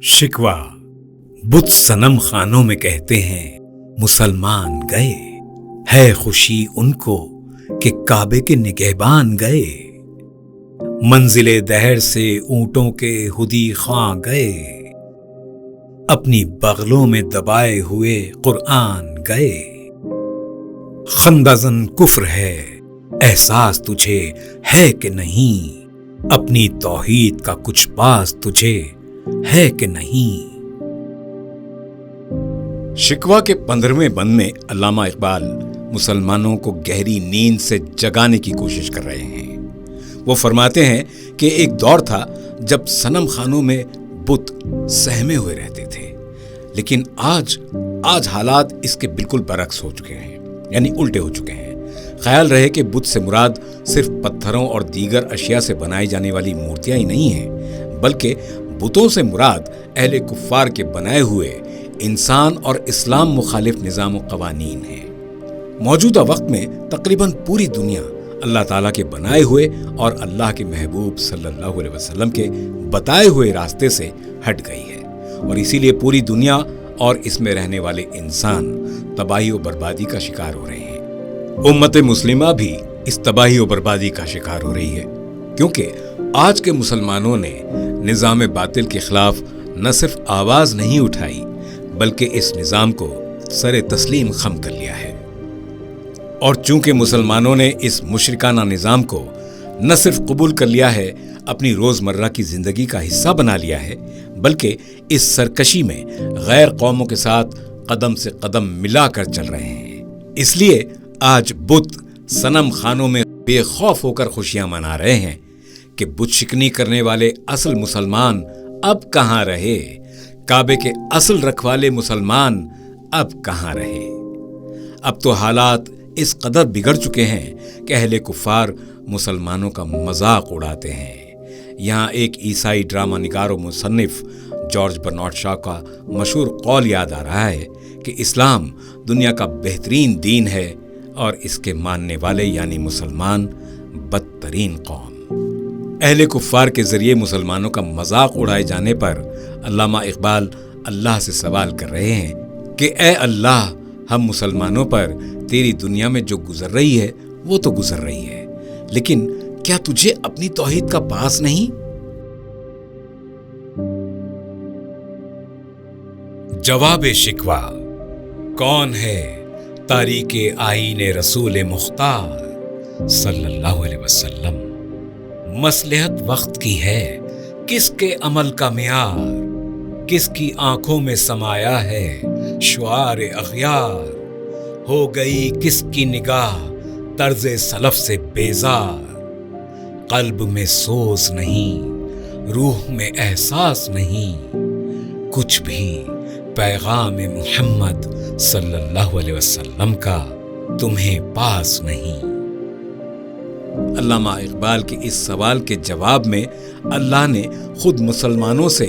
शिकवा बुत सनम खानों में कहते हैं मुसलमान गए, है खुशी उनको कि काबे के निगहबान गए। मंजिले दहर से ऊंटों के हुदी खां गए, अपनी बगलों में दबाए हुए कुरान गए। खंदाजन कुफ्र है एहसास तुझे है कि नहीं, अपनी तौहीद का कुछ पास तुझे है कि नहीं। शिकवा के 15वें बंद में अल्लामा इकबाल मुसलमानों को गहरी नींद से जगाने की कोशिश कर रहे हैं। वो फरमाते हैं कि एक दौर था जब सनम खानों में बुत सहमे हुए रहते थे, लेकिन आज हालात इसके बिल्कुल बरक्स हो चुके हैं, यानी उल्टे हो चुके हैं। ख्याल रहे कि बुत से मुराद सिर्फ पत्थरों और दीगर अशिया से बनाई जाने वाली मूर्तियां ही नहीं हैं, बल्कि बुतों से मुराद अहले कुफ्फार के बनाए हुए इंसान और इस्लाम मुखालिफ निज़ाम व क़वानीन हैं। मौजूदा वक्त में तकरीबन पूरी दुनिया अल्लाह ताला के बनाए हुए और अल्लाह के महबूब सल्लल्लाहु अलैहि वसल्लम के बताए हुए रास्ते से हट गई है, और इसीलिए पूरी दुनिया और इसमें रहने वाले इंसान तबाही और बर्बादी का शिकार हो रहे हैं। उम्मत मुस्लिमा भी इस तबाही और बर्बादी का शिकार हो रही है, क्योंकि आज के मुसलमानों ने निज़ाम बातिल के खिलाफ न सिर्फ आवाज नहीं उठाई, बल्कि इस निज़ाम को सरे तस्लीम खम कर लिया है। और चूंकि मुसलमानों ने इस मुशरिकाना निज़ाम को न सिर्फ कबूल कर लिया है, अपनी रोजमर्रा की जिंदगी का हिस्सा बना लिया है, बल्कि इस सरकशी में गैर कौमों के साथ कदम से कदम मिलाकर चल रहे हैं। इसलिए आज बुत सनम खानों में बेखौफ होकर खुशियां मना रहे हैं कि बुत शिकनी करने वाले असल मुसलमान अब कहां रहे, काबे के असल रखवाले मुसलमान अब कहां रहे। अब तो हालात इस कदर बिगड़ चुके हैं कि अहले कुफ्फार मुसलमानों का मजाक उड़ाते हैं। यहाँ एक ईसाई ड्रामा निगार और मुसन्निफ जॉर्ज बर्नार्ड शॉ का मशहूर कौल याद आ रहा है कि इस्लाम दुनिया का बेहतरीन दीन है और इसके मानने वाले यानी मुसलमान बदतरीन कौम। अहले कुफ्फार के जरिए मुसलमानों का मजाक उड़ाए जाने पर अल्लामा इकबाल अल्लाह से सवाल कर रहे हैं कि ए अल्लाह, हम मुसलमानों पर तेरी दुनिया में जो गुजर रही है वो तो गुजर रही है, लेकिन क्या तुझे अपनी तौहीद का पास नहीं? जवाब शिकवा कौन है तारीके आईने रसूल मुख्तार सल्लल्लाहु अलैहि वसल्लम। मसलहत वक्त की है किसके अमल का मियार, किसकी आंखों में समाया है शुआर अग़यार। हो गई किसकी निगाह तर्ज़े सलफ से बेजार, कल्ब में सोच नहीं रूह में एहसास नहीं, कुछ भी पैगाम मुहम्मद सल्लल्लाहु अलैहि वसल्लम का तुम्हें पास नहीं। अल्लामा इकबाल के इस सवाल के जवाब में अल्लाह ने खुद मुसलमानों से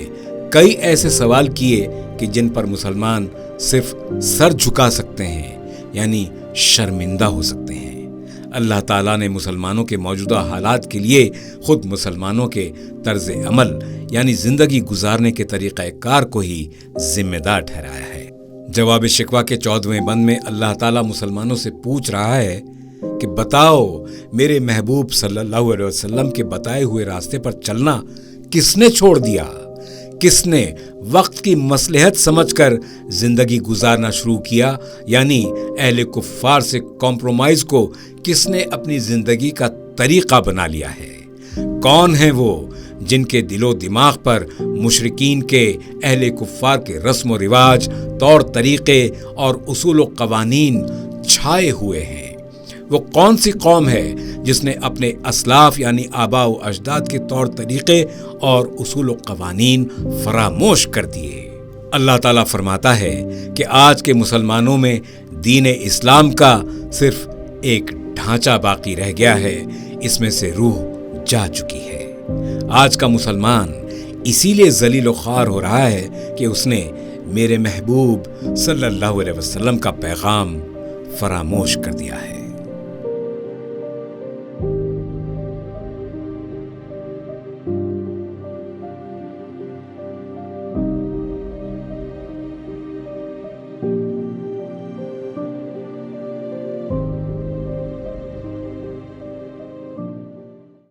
कई ऐसे सवाल किए कि जिन पर मुसलमान सिर्फ सर झुका सकते हैं, यानी शर्मिंदा हो सकते हैं। अल्लाह ताला ने मुसलमानों के मौजूदा हालात के लिए खुद मुसलमानों के तर्ज अमल यानी जिंदगी गुजारने के तरीक़ा कार को ही जिम्मेदार ठहराया है। जवाब शिकवा के 14वें बंद में अल्लाह ताला मुसलमानों से पूछ रहा है कि बताओ, मेरे महबूब सल्लल्लाहु अलैहि वसल्लम के बताए हुए रास्ते पर चलना किसने छोड़ दिया? किसने वक्त की मसलहत समझकर जिंदगी गुजारना शुरू किया, यानी अहले कुफ्फार से कॉम्प्रोमाइज को किसने अपनी जिंदगी का तरीका बना लिया है? कौन है वो जिनके दिलो दिमाग पर मुशरिकीन के अहले कुफ्फार के रस्म व रिवाज, तौर तरीके और उसूल व कवानीन छाए हुए हैं? वो कौन सी कौम है जिसने अपने असलाफ यानी आबा व अजदाद के तौर तरीके और उसूल व कवानीन फरामोश कर दिए? अल्लाह ताला फरमाता है कि आज के मुसलमानों में दीन इस्लाम का सिर्फ एक ढांचा बाकी रह गया है, इसमें से रूह जा चुकी है। आज का मुसलमान इसीलिए जलील व ख्वार हो रहा है कि उसने मेरे महबूब सल्लल्लाहु अलैहि वसल्लम का पैगाम फरामोश कर दिया है।